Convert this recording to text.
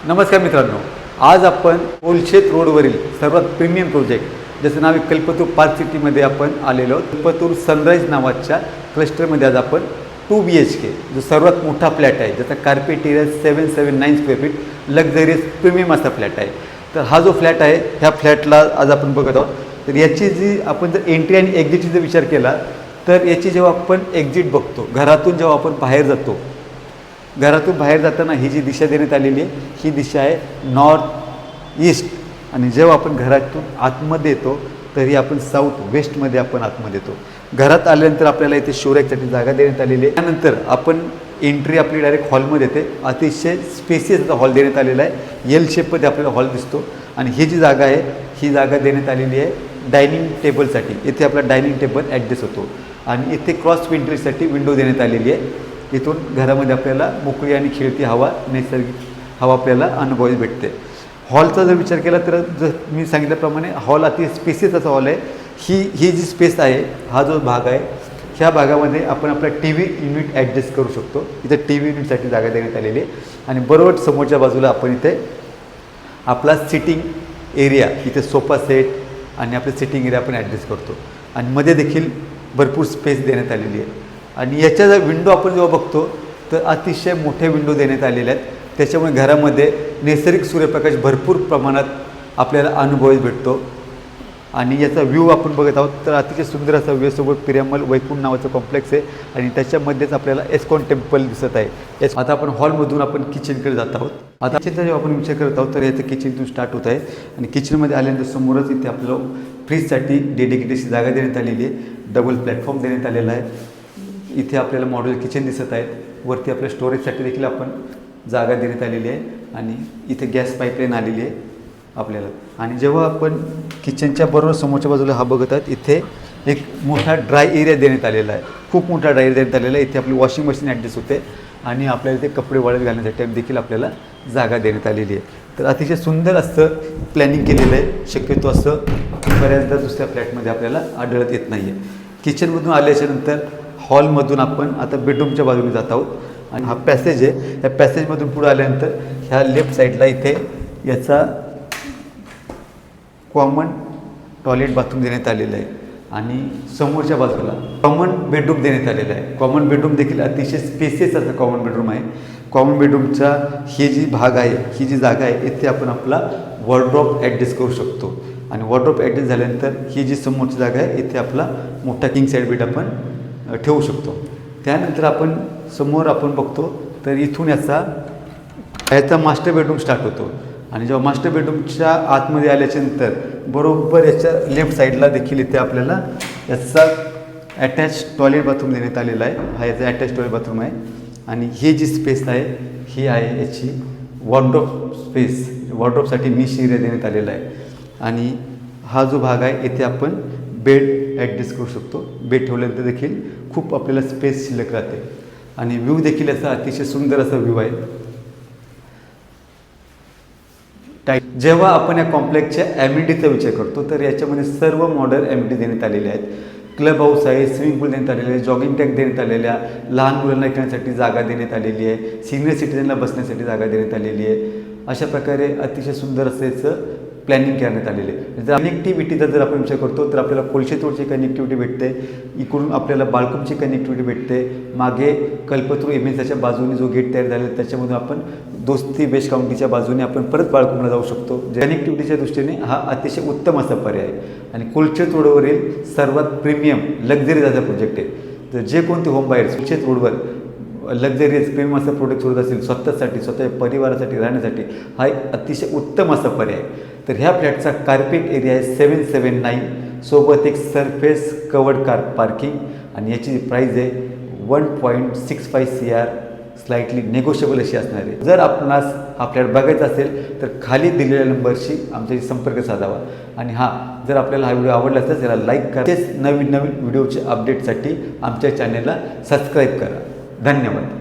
नमस्कार मित्रांनो, आज आपण कोलशेत रोडवरील सर्वात प्रीमियम प्रोजेक्ट ज्याचं नाव आहे कल्पतरू पार्क सिटीमध्ये आपण आलेलो आहोत. कल्पतरू सनराईज नावाच्या क्लस्टरमध्ये आज आपण 2 BHK जो सर्वात मोठा फ्लॅट आहे, ज्याचा carpet area 779 square feet, luxurious premium असा फ्लॅट आहे. तर हा जो फ्लॅट आहे ह्या फ्लॅटला आज आपण बघत आहोत. तर याची जी आपण जर एंट्री आणि एक्झिटची जर विचार केला तर याची जेव्हा आपण एक्झिट बघतो, घरातून जेव्हा आपण बाहेर जातो, घरातून बाहेर जाताना ही जी दिशा देण्यात आलेली आहे ही दिशा आहे नॉर्थ ईस्ट, आणि जेव्हा आपण घरातून आतमध्ये येतो तरी आपण साऊथ वेस्टमध्ये आपण आतमध्ये येतो. घरात आल्यानंतर आपल्याला इथे शोरॅकसाठी जागा देण्यात आलेली आहे. त्यानंतर आपण एंट्री आपली डायरेक्ट हॉलमध्ये येते. अतिशय स्पेसियस हॉल देण्यात आलेला आहे. एल शेपमध्ये आपल्याला हॉल दिसतो. आणि ही जी जागा आहे ही जागा देण्यात आलेली आहे डायनिंग टेबलसाठी. इथे आपला डायनिंग टेबल ॲडजस्ट होतो आणि इथे क्रॉस विंडोसाठी विंडो देण्यात आलेली आहे. इथून घरामध्ये आपल्याला मोकळी आणि खेळती हवा, नैसर्गिक हवा आपल्याला अनुभवायला भेटते. हॉलचा जर विचार केला तर जर मी सांगितल्याप्रमाणे हॉल अति स्पेसियस असा हॉल आहे. ही जी स्पेस आहे, हा जो भाग आहे, ह्या भागामध्ये आपण आपला टी व्ही युनिट ॲडजस्ट करू शकतो. इथे टी व्ही युनिटसाठी जागा देण्यात आलेली आहे. आणि बरोबर समोरच्या बाजूला आपण इथे आपला सिटिंग एरिया, इथे सोफा सेट आणि आपलं सिटिंग एरिया आपण ॲडजस्ट करतो. आणि मध्ये देखील भरपूर स्पेस देण्यात आलेली आहे. आणि याच्या जर विंडो आपण जेव्हा बघतो तर अतिशय मोठे विंडो देण्यात आलेले आहेत. त्याच्यामुळे घरामध्ये नैसर्गिक सूर्यप्रकाश भरपूर प्रमाणात आपल्याला अनुभवायला भेटतो. आणि याचा व्ह्यू आपण बघत आहोत तर अतिशय सुंदर असा व्ह्यू. सोबत पिरामल वैकुंठ नावाचं कॉम्प्लेक्स आहे आणि त्याच्यामध्येच आपल्याला एस्कॉन टेम्पल दिसत आहे. आता आपण हॉलमधून आपण किचनकडे जात आहोत. आता किचनचा जेव्हा आपण विचार करत आहोत तर याचं किचनतून स्टार्ट होत आहे. आणि किचनमध्ये आल्यानंतर समोरच इथे आपलं फ्रीजसाठी डेडिकेटेड जागा देण्यात आलेली आहे. डबल प्लॅटफॉर्म देण्यात आलेला आहे. इथे आपल्याला मॉड्युलर किचन दिसत आहेत. वरती आपल्या स्टोरेजसाठी देखील आपण जागा देण्यात आलेली आहे. आणि इथे गॅस पाईपलाईन आलेली आहे आपल्याला. आणि जेव्हा आपण किचनच्या बरोबर समोरच्या बाजूला हा बघत आहात, इथे एक मोठा ड्राय एरिया देण्यात आलेला आहे. खूप मोठा ड्राय एरिया देण्यात आलेला आहे. इथे आपली वॉशिंग मशीन ॲडजस्ट होते आणि आपल्याला इथे कपडे वाळत घालण्यासाठी देखील आपल्याला जागा देण्यात आलेली आहे. तर अतिशय सुंदर असं प्लॅनिंग केलेलं आहे. शक्यतो असं बऱ्याचदा दुसऱ्या फ्लॅटमध्ये आपल्याला आढळत येत नाही आहे. किचनमधून आल्याच्यानंतर हॉलमधून आपण आता बेडरूमच्या बाजूने जात आहोत. आणि हा पॅसेज आहे. या पॅसेजमधून पुढे आल्यानंतर ह्या लेफ्ट साईडला इथे याचा कॉमन टॉयलेट बाथरूम देण्यात आलेलं आहे. आणि समोरच्या बाजूला कॉमन बेडरूम देण्यात आलेला आहे. कॉमन बेडरूम देखील अतिशय स्पेसियस असा कॉमन बेडरूम आहे. कॉमन बेडरूमचा ही जी भाग आहे, ही जी जागा आहे, इथे आपण आपला वॉर्डरोब ॲडजस्ट करू शकतो. आणि वॉर्डरोब ॲडजस्ट झाल्यानंतर ही जी समोरची जागा आहे, इथे आपला मोठा किंग साईड बेड आपण ठेवू शकतो. त्यानंतर आपण समोर आपण बघतो तर इथून याचा मास्टर बेडरूम स्टार्ट होतो. आणि जेव्हा मास्टर बेडरूमच्या आतमध्ये आल्याच्यानंतर बरोबर याच्या लेफ्ट साईडला देखील इथे आपल्याला याचा अटॅच टॉयलेट बाथरूम देण्यात आलेला आहे. हा याचा अटॅच टॉयलेट बाथरूम आहे. आणि ही जी स्पेस आहे ही आहे याची वॉर्डरोब स्पेस. वॉर्डरोबसाठी निश एरिया देण्यात आलेला आहे. आणि हा जो भाग आहे इथे आपण बेड ॲडजस्ट करू शकतो. बेड ठेवल्यानंतर देखील खूप आपल्याला स्पेस शिल्लक राहते. आणि व्ह्यू देखील याचा अतिशय सुंदर असा व्ह्यू आहे. जेव्हा आपण या कॉम्प्लेक्सच्या ॲम्युनिटीचा विचार करतो तर याच्यामध्ये सर्व मॉडर्न ॲम्युनिटी देण्यात आलेल्या आहेत. क्लब हाऊस आहे, स्विमिंग पूल देण्यात आलेले आहे, जॉगिंग ट्रॅक देण्यात आलेल्या, लहान मुलांना खेळण्यासाठी जागा देण्यात आलेली आहे, सिनियर सिटीजनला बसण्यासाठी जागा देण्यात आलेली आहे. अशा प्रकारे अतिशय सुंदर असं याचं प्लॅनिंग करण्यात आलेले आहे. कनेक्टिव्हिटीचा जर आपण विचार करतो तर आपल्याला कोलशेत रोडची कनेक्टिव्हिटी भेटते. इकडून आपल्याला बाळकुमची कनेक्टिव्हिटी भेटते. मागे कल्पतरू एमएसच्या बाजूने जो गेट तयार झालेला आहे त्याच्यामधून आपण दोस्ती वेस्ट काउंटीच्या बाजूने आपण परत बाळकुमला जाऊ शकतो. कनेक्टिव्हिटीच्या दृष्टीने हा अतिशय उत्तम असा पर्याय आहे. आणि कोलशेत रोडवरील सर्वात प्रीमियम लक्झरी असा प्रोजेक्ट आहे. तर जे कोणते होम बायर्स कोलशेत रोडवर लक्झरियस प्रीमियम असा प्रोडक्ट शोधत असेल स्वतःसाठी, स्वतःच्या परिवारासाठी राहण्यासाठी, हा एक अतिशय उत्तम असा पर्याय. तर ह्या फ्लॅटचा कार्पेट एरिया आहे 779, सोबत एक सरफेस कवर्ड कार पार्किंग. आणि याची प्राईज आहे 1.65 CR, स्लाइटली नेगोशिएबल अशी असणार आहे. जर आपणास हा फ्लॅट बघायचा असेल तर खाली दिलेल्या नंबरशी आमच्याशी संपर्क साधावा. आणि जर आपल्याला हा व्हिडिओ आवडला असेल त्याला लाईक करा. तेच नवीन व्हिडिओच्या अपडेटसाठी आमच्या चॅनलला सबस्क्राईब करा. धन्यवाद.